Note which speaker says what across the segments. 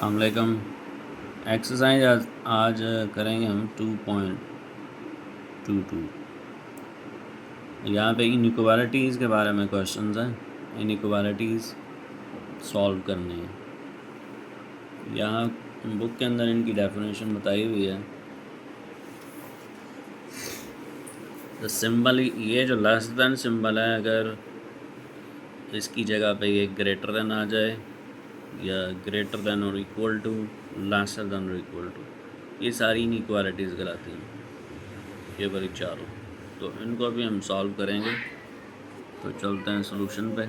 Speaker 1: अस्सलामुअलैकुम। एक्सरसाइज आज करेंगे हम 2.22। यहाँ पे इनइक्वालिटीज़ के बारे में क्वेश्चंस हैं। इनइक्वालिटीज़ सॉल्व करनी है। यहाँ बुक के अंदर इनकी डेफिनेशन बताई हुई है। तो सिंबल ये जो लेस देन सिंबल है, अगर इसकी जगह पे ये ग्रेटर देन आ जाए या ग्रेटर देन और इक्वल टू, लेसर देन और इक्वल टू, ये सारी इनइक्वालिटीज़ कहलाती हैं, ये वाली चारों। तो इनको अभी हम सॉल्व करेंगे। तो चलते हैं सॉल्यूशन पे।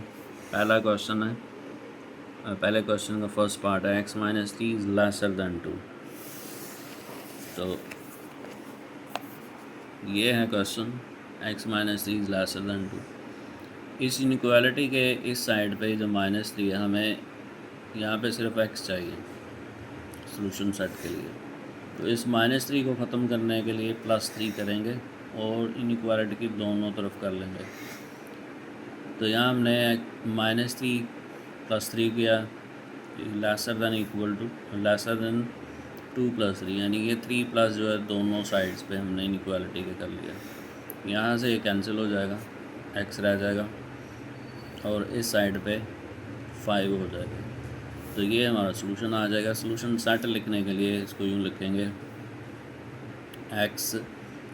Speaker 1: पहला क्वेश्चन है, पहले क्वेश्चन का फर्स्ट पार्ट है x minus 3 is laser than 2। तो ये है question, x minus 3 is laser than 2। इस इनइक्वालिटी के इस साइड पे जो -3 है, हमें यहाँ पे सिर्फ x चाहिए सॉल्यूशन सेट के लिए। तो इस -3 को ख़त्म करने के लिए +3 करेंगे और इनइक्वालिटी की दोनों तरफ कर लेंगे। तो यहाँ हमने -3 +3 किया, lesser than equal to lesser than 2 + 3, यानी ये 3 प्लस जो है दोनों साइड्स पे हमने इनइक्वालिटी के कर लिया। यहाँ से ये कैंसिल हो जाएगा, x रह जाएगा और इस साइड पे 5 हो जाएगा। तो ये हमारा सॉल्यूशन आ जाएगा। सॉल्यूशन सेट लिखने के लिए इसको यूँ लिखेंगे x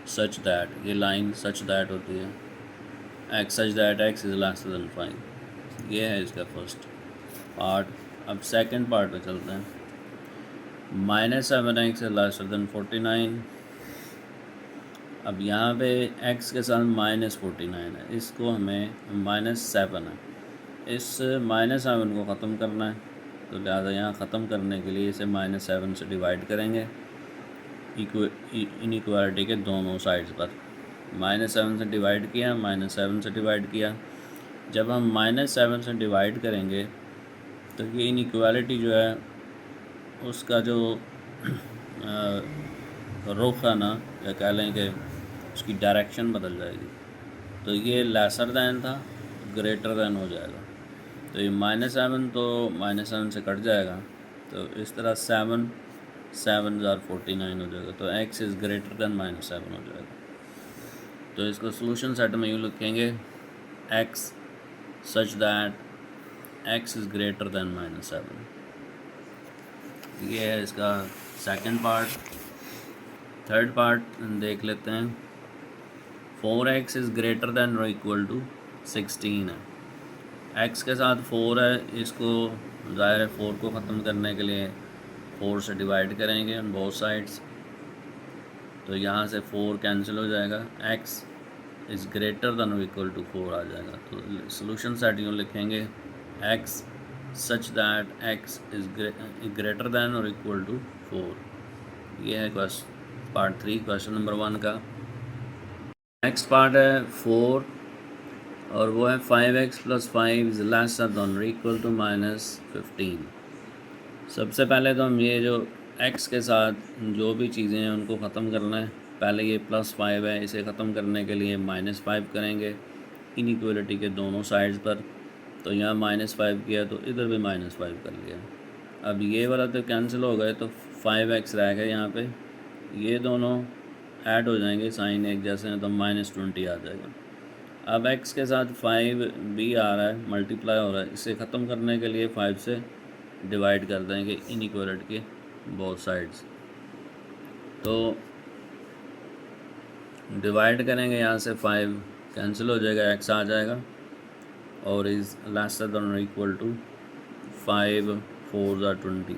Speaker 1: सच दैट, ये लाइन सच दैट होती है, x such that x is lesser than 5। ये है इसका फर्स्ट पार्ट। अब सेकंड पार्ट पे चलते हैं। -7x is lesser than 49। अब यहाँ पे x के साथ -49 है, इसको हमें -7 है, इस -7 को ख़त्म करना है। तो लिहाजा यहाँ ख़त्म करने के लिए इसे -7 से डिवाइड करेंगे इनइक्वालिटी के दोनों साइड्स पर। -7 से डिवाइड किया, -7 से डिवाइड किया। जब हम -7 से डिवाइड करेंगे तो ये इनइक्वालिटी जो है उसका जो रुख है ना, या कह लें कि उसकी डायरेक्शन बदल जाएगी। तो ये लेसर दैन था, ग्रेटर दैन हो जाएगा। तो ये -7 तो -7 से कट जाएगा, तो इस तरह 7 49 हो जाएगा। तो x इज़ ग्रेटर दैन -7 हो जाएगा। तो इसको सॉल्यूशन सेट में यूँ लिखेंगे x such that x is greater then -7। ये है इसका सेकंड पार्ट। थर्ड पार्ट देख लेते हैं। 4x इज़ ग्रेटर दैन और इक्वल टू 16 है। x के साथ 4 है, इसको ज़ाहिर है 4 को ख़त्म करने के लिए 4 से डिवाइड करेंगे ऑन बोथ साइड्स। तो यहाँ से 4 कैंसिल हो जाएगा, x इज़ ग्रेटर दैन और इक्वल टू 4 आ जाएगा। तो सॉल्यूशन सेट यूँ लिखेंगे x such that x is greater then और इक्वल टू 4। ये है पार्ट 3 क्वेश्चन नंबर 1 का। नेक्स्ट पार्ट है 4 और वो है 5x + 5 इज़ लेसर दैन और इक्वल टू -15। सबसे पहले तो हम ये जो x के साथ जो भी चीज़ें हैं उनको ख़त्म करना है। पहले ये +5 है, इसे ख़त्म करने के लिए -5 करेंगे इनइक्वालिटी के दोनों साइड्स पर। तो यहाँ -5 किया तो इधर भी -5 कर लिया। अब ये वाला तो कैंसिल हो गए, तो 5x रह गए यहाँ पे, ये दोनों ऐड हो जाएंगे, साइन एक जैसे हैं, तो -20 आ जाएगा। अब x के साथ 5 भी आ रहा है, मल्टीप्लाई हो रहा है, इसे ख़त्म करने के लिए 5 से डिवाइड कर देंगे इनइक्वालिटी के बोथ साइड्स। तो डिवाइड करेंगे, यहाँ से 5 कैंसिल हो जाएगा, x आ जाएगा और इज़ लेसर दैन और इक्वल टू 5 4 = 20,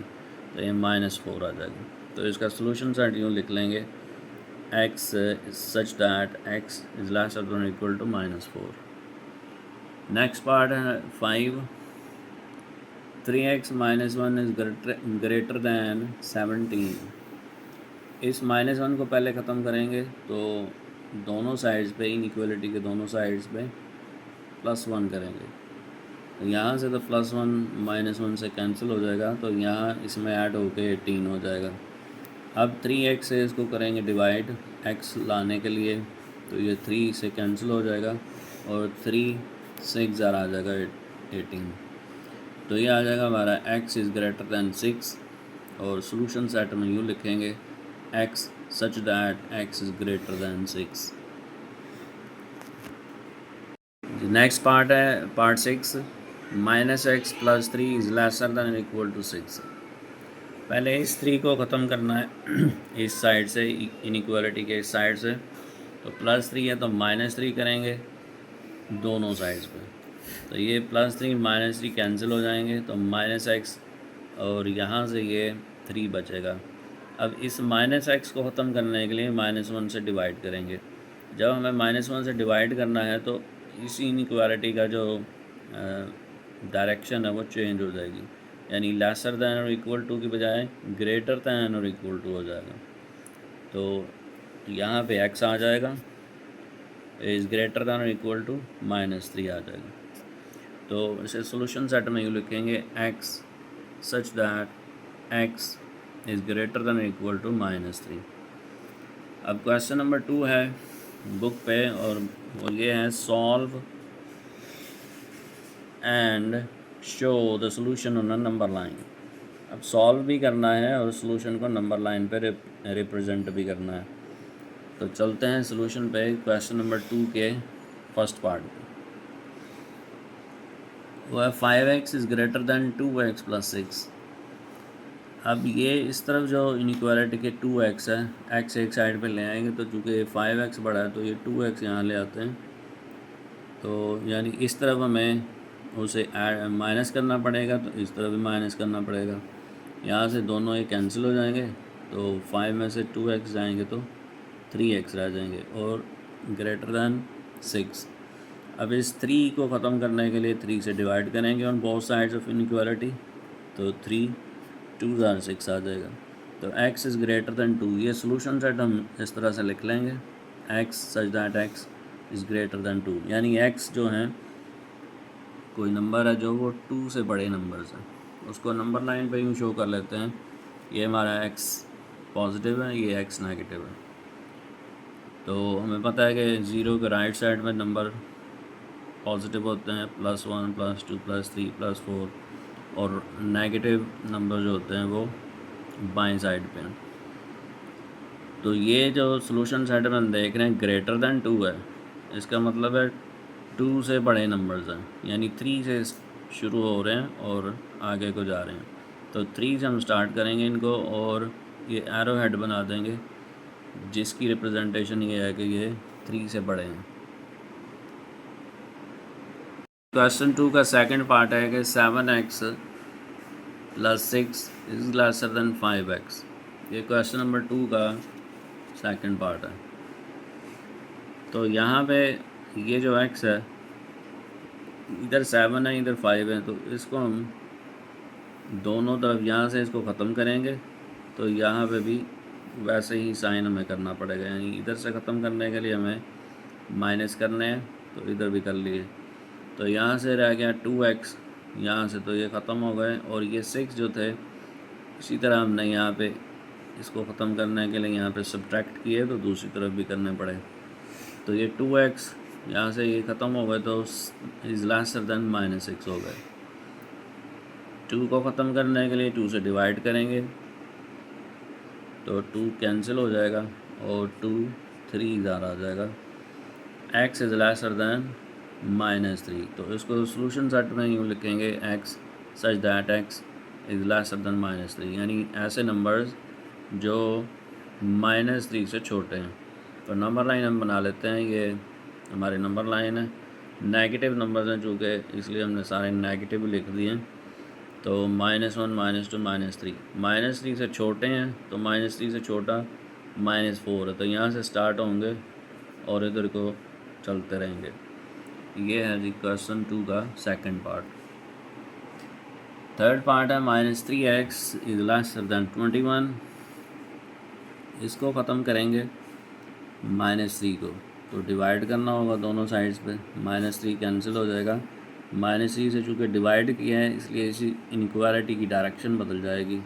Speaker 1: तो ये -4 आ जाएगा। तो इसका सॉल्यूशन सेट यूँ लिख लेंगे x such that x is lesser then और इक्वल टू -4। नेक्स्ट पार्ट है 5 3x - 1 इज़ ग्रेटर दैन 17। इस -1 को पहले ख़त्म करेंगे, तो दोनों साइड्स पे इनइक्वालिटी के दोनों साइड्स पे +1 करेंगे। तो यहाँ से तो +1 -1 से कैंसिल हो जाएगा, तो यहाँ इसमें ऐड होके 18 हो जाएगा। अब 3x से इसको करेंगे डिवाइड x लाने के लिए, तो ये 3 से कैंसिल हो जाएगा और 3 6 आ जाएगा 18। तो ये आ जाएगा हमारा x इज़ ग्रेटर दैन 6 और सोल्यूशन सेट में यूँ लिखेंगे x such that x is greater than 6। Next part है part 6, -x + 3 is lesser than equal to 6। पहले इस 3 को ख़त्म करना है इस साइड से, इनइक्वालिटी के इस साइड से। तो +3 है तो -3 करेंगे दोनों साइड्स पे, तो ये +3 -3 कैंसिल हो जाएंगे, तो -x और यहाँ से ये 3 बचेगा। अब इस -x को ख़त्म करने के लिए -1 से डिवाइड करेंगे। जब हमें -1 से डिवाइड करना है तो इस इनइक्वालिटी का जो डायरेक्शन है वो चेंज हो जाएगी, यानी लेसर दैन और इक्वल टू की बजाय ग्रेटर दैन और इक्वल टू हो जाएगा। तो यहाँ पे x आ जाएगा, इज़ ग्रेटर दैन और इक्वल टू -3 आ जाएगा। तो इसे सोल्यूशन सेट में यूँ लिखेंगे x such that x is greater then और इक्वल टू -3। अब क्वेश्चन नंबर 2 है बुक पे, और वो ये है solve and show the solution on a number line. अब सॉल्व भी करना है और सोल्यूशन को नंबर लाइन पे रिप्रेजेंट भी करना है। तो चलते हैं सोल्यूशन पे, क्वेश्चन नंबर 2 के फर्स्ट पार्ट पे। वो है 5x is greater then 2x + 6। अब ये इस तरफ जो इनइक्वालिटी के 2x है, x एक साइड पे ले आएंगे, तो चूँकि 5x बड़ा है तो ये 2x यहाँ ले आते हैं। तो यानी इस तरफ हमें उसे माइनस करना पड़ेगा, तो इस तरफ भी माइनस करना पड़ेगा। यहाँ से दोनों ये कैंसिल हो जाएंगे, तो 5 में से 2x जाएंगे तो 3x रह जाएंगे और ग्रेटर दैन 6। अब इस 3 को ख़त्म करने के लिए 3 से डिवाइड करेंगे on both sides of inequality, तो 3 2 6 आ जाएगा। तो x इज़ ग्रेटर दैन 2, ये सोल्यूशन सेट हम इस तरह से लिख लेंगे, x such that x is greater then 2, यानी x जो है कोई नंबर है जो वो 2 से बड़े नंबर्स हैं, उसको नंबर लाइन पे यूँ शो कर लेते हैं। ये हमारा x पॉजिटिव है, ये x नेगेटिव है। तो हमें पता है कि 0 के राइट साइड में नंबर पॉजिटिव होते हैं, +1 +2 +3 +4, और नेगेटिव नंबर जो होते हैं वो बाएं साइड पे हैं। तो ये जो सोल्यूशन सेट में हम देख रहे हैं ग्रेटर दैन 2 है, इसका मतलब है 2 से बड़े नंबर्स हैं, यानी 3 से शुरू हो रहे हैं और आगे को जा रहे हैं। तो 3 से हम स्टार्ट करेंगे इनको, और ये एरो हेड बना देंगे जिसकी रिप्रेजेंटेशन ये है कि ये 3 से बड़े हैं। क्वेश्चन 2 का सेकंड पार्ट है कि 7x + 6 is lesser then 5x। ये क्वेश्चन नंबर 2 का सेकंड पार्ट है। तो यहाँ पे ये जो x है, इधर 7 है इधर 5 है, तो इसको हम दोनों तरफ यहाँ से इसको ख़त्म करेंगे, तो यहाँ पे भी वैसे ही साइन हमें करना पड़ेगा, यानी इधर से ख़त्म करने के लिए हमें माइनस करने हैं, तो इधर भी कर लिए। तो यहाँ से रह गया 2x, यहाँ से तो ये ख़त्म हो गए, और ये 6 जो थे इसी तरह हमने यहाँ पे इसको ख़त्म करने के लिए यहाँ पे सब्ट्रैक्ट किए, तो दूसरी तरफ भी करने पड़े। तो ये 2x यहाँ से ये ख़त्म हो गए, तो इज़ लेसर दैन -6 हो गए। 2 को ख़त्म करने के लिए 2 से डिवाइड करेंगे, तो 2 कैंसिल हो जाएगा और 2 3 इधर आ जाएगा। x इज़ लेसर दैन -3, तो इसको सोल्यूशन सेट में यूँ लिखेंगे x such that x is lesser then -3, यानी ऐसे नंबर्स जो -3 से छोटे हैं। तो नंबर लाइन हम बना लेते हैं, ये हमारे नंबर लाइन है। नेगेटिव नंबर्स हैं चूँकि, इसलिए हमने सारे नेगेटिव लिख दिए हैं। तो -1 -2 -3, -3 से छोटे हैं, तो -3 से छोटा -4 है, तो यहाँ से स्टार्ट होंगे और इधर को चलते रहेंगे। ये है जी क्वेश्चन 2 का सेकंड पार्ट। थर्ड पार्ट है -3x इज़ लेसर दैन 21। इसको ख़त्म करेंगे -3 को, तो डिवाइड करना होगा दोनों साइड्स पे, -3 कैंसिल हो जाएगा। -3 से चूँकि डिवाइड किया है इसलिए इसी इनइक्वालिटी की डायरेक्शन बदल जाएगी,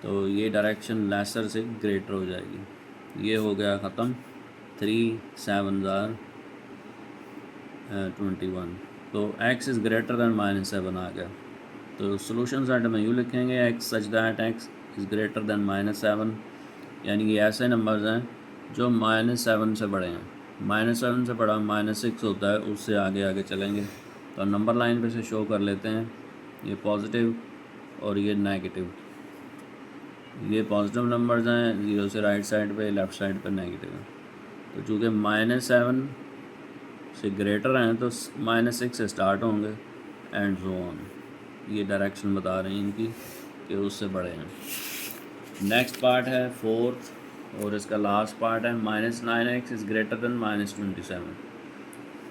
Speaker 1: तो ये डायरेक्शन लेसर से ग्रेटर हो जाएगी। ये हो गया ख़त्म, 3 7 21, तो x इज़ ग्रेटर दैन -7 आ गया। तो सोल्यूशन सेट में यूँ लिखेंगे x such that x is greater then -7, यानी कि ऐसे नंबर्स हैं जो -7 से बड़े हैं। -7 से बड़ा -6 होता है, उससे आगे आगे चलेंगे। तो नंबर लाइन पे से शो कर लेते हैं, ये पॉजिटिव और ये नेगेटिव। ये पॉजिटिव नंबर्स हैं, 0 से राइट साइड पे, लेफ़्ट साइड पे नेगेटिव है। तो चूँकि -7 से ग्रेटर हैं तो -6 से स्टार्ट होंगे एंड सो ऑन। ये डायरेक्शन बता रही हैं इनकी कि उससे बड़े हैं। नेक्स्ट पार्ट है 4th और इसका लास्ट पार्ट है -9x इज़ ग्रेटर दैन -27।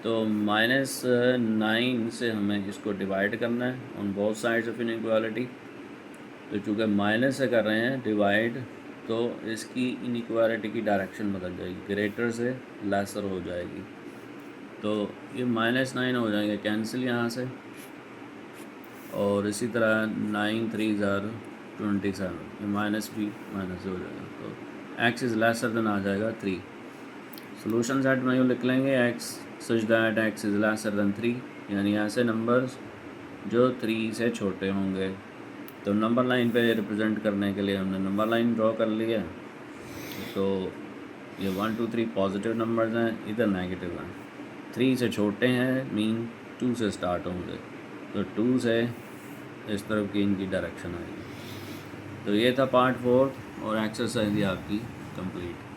Speaker 1: तो -9 से हमें इसको डिवाइड करना है on both sides of inequality. तो चूँकि माइनस से कर रहे हैं डिवाइड, तो इसकी इनइक्वालिटी की डायरेक्शन बदल जाएगी, ग्रेटर से लेसर हो जाएगी। तो ये -9 हो जाएंगे कैंसिल यहाँ से, और इसी तरह 9 3 27, ये माइनस भी माइनस हो जाएगा। तो x इज़ लेसर देन आ जाएगा 3। सोल्यूशन सेट में यूँ लिख लेंगे x such that x is lesser than 3, यानी ऐसे नंबर्स जो 3 से छोटे होंगे। तो नंबर लाइन पे रिप्रेजेंट करने के लिए हमने नंबर लाइन ड्रॉ कर ली है। तो ये 1 2 3 पॉजिटिव नंबर्स हैं, इधर नेगेटिव हैं। 3 से छोटे हैं मीन 2 से स्टार्ट होंगे, तो 2 से इस तरफ की इनकी डायरेक्शन आएगी। तो ये था पार्ट 4 और एक्सरसाइज ये आपकी कंप्लीट।